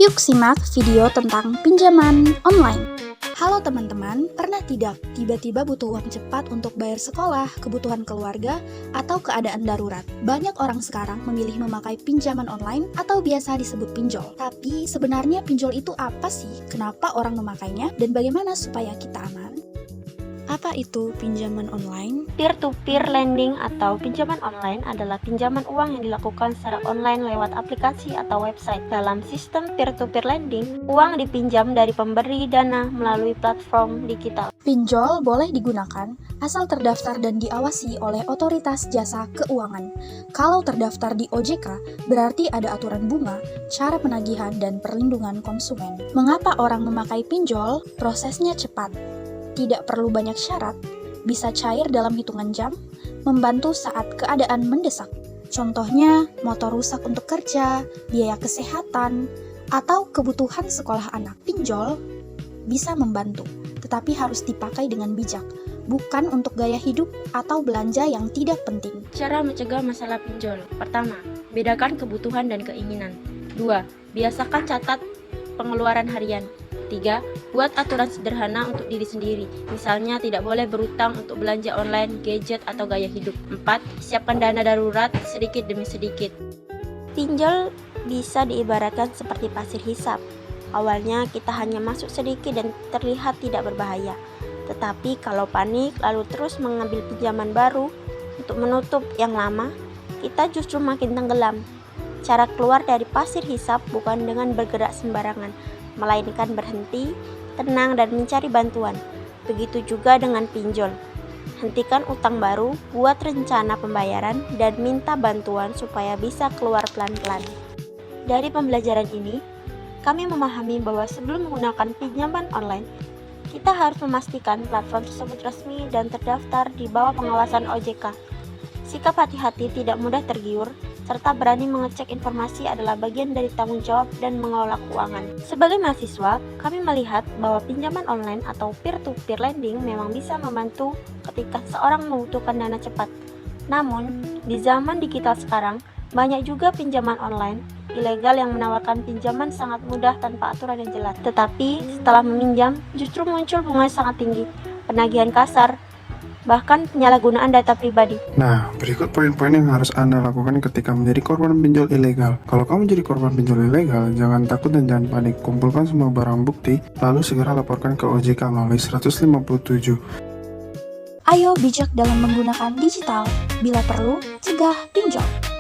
Yuk simak video tentang pinjaman online. Halo teman-teman, pernah tidak tiba-tiba butuh uang cepat untuk bayar sekolah, kebutuhan keluarga, atau keadaan darurat? Banyak orang sekarang memilih memakai pinjaman online atau biasa disebut pinjol. Tapi sebenarnya pinjol itu apa sih? Kenapa orang memakainya? Dan bagaimana supaya kita aman? Apa itu pinjaman online? Peer-to-peer lending atau pinjaman online adalah pinjaman uang yang dilakukan secara online lewat aplikasi atau website. Dalam sistem peer-to-peer lending, uang dipinjam dari pemberi dana melalui platform digital. Pinjol boleh digunakan asal terdaftar dan diawasi oleh otoritas jasa keuangan. Kalau terdaftar di OJK, berarti ada aturan bunga, cara penagihan, dan perlindungan konsumen. Mengapa orang memakai pinjol? Prosesnya cepat, tidak perlu banyak syarat, bisa cair dalam hitungan jam, membantu saat keadaan mendesak. Contohnya, motor rusak untuk kerja, biaya kesehatan, atau kebutuhan sekolah anak. Pinjol bisa membantu, tetapi harus dipakai dengan bijak, bukan untuk gaya hidup atau belanja yang tidak penting. Cara mencegah masalah pinjol. Pertama, bedakan kebutuhan dan keinginan. 2. Biasakan catat pengeluaran harian. 3. Buat aturan sederhana untuk diri sendiri. Misalnya tidak boleh berutang untuk belanja online, gadget, atau gaya hidup. 4. Siapkan dana darurat sedikit demi sedikit. Pinjol bisa diibaratkan seperti pasir hisap. Awalnya kita hanya masuk sedikit dan terlihat tidak berbahaya. Tetapi kalau panik lalu terus mengambil pinjaman baru untuk menutup yang lama, kita justru makin tenggelam. Cara keluar dari pasir hisap bukan dengan bergerak sembarangan, melainkan berhenti, tenang, dan mencari bantuan. Begitu juga dengan pinjol. Hentikan utang baru, buat rencana pembayaran, dan minta bantuan supaya bisa keluar pelan-pelan. Dari pembelajaran ini, kami memahami bahwa sebelum menggunakan pinjaman online, kita harus memastikan platform tersebut resmi dan terdaftar di bawah pengawasan OJK. Sikap hati-hati, tidak mudah tergiur, serta berani mengecek informasi adalah bagian dari tanggung jawab dan mengelola keuangan. Sebagai mahasiswa, kami melihat bahwa pinjaman online atau peer-to-peer lending memang bisa membantu ketika seorang membutuhkan dana cepat. Namun, di zaman digital sekarang, banyak juga pinjaman online ilegal yang menawarkan pinjaman sangat mudah tanpa aturan yang jelas. Tetapi, setelah meminjam, justru muncul bunga sangat tinggi, penagihan kasar, bahkan penyalahgunaan data pribadi. Nah, berikut poin-poin yang harus Anda lakukan ketika menjadi korban pinjol ilegal. Kalau kamu menjadi korban pinjol ilegal, jangan takut dan jangan panik. Kumpulkan semua barang bukti, lalu segera laporkan ke OJK melalui 157. Ayo bijak dalam menggunakan digital. Bila perlu, cegah pinjol.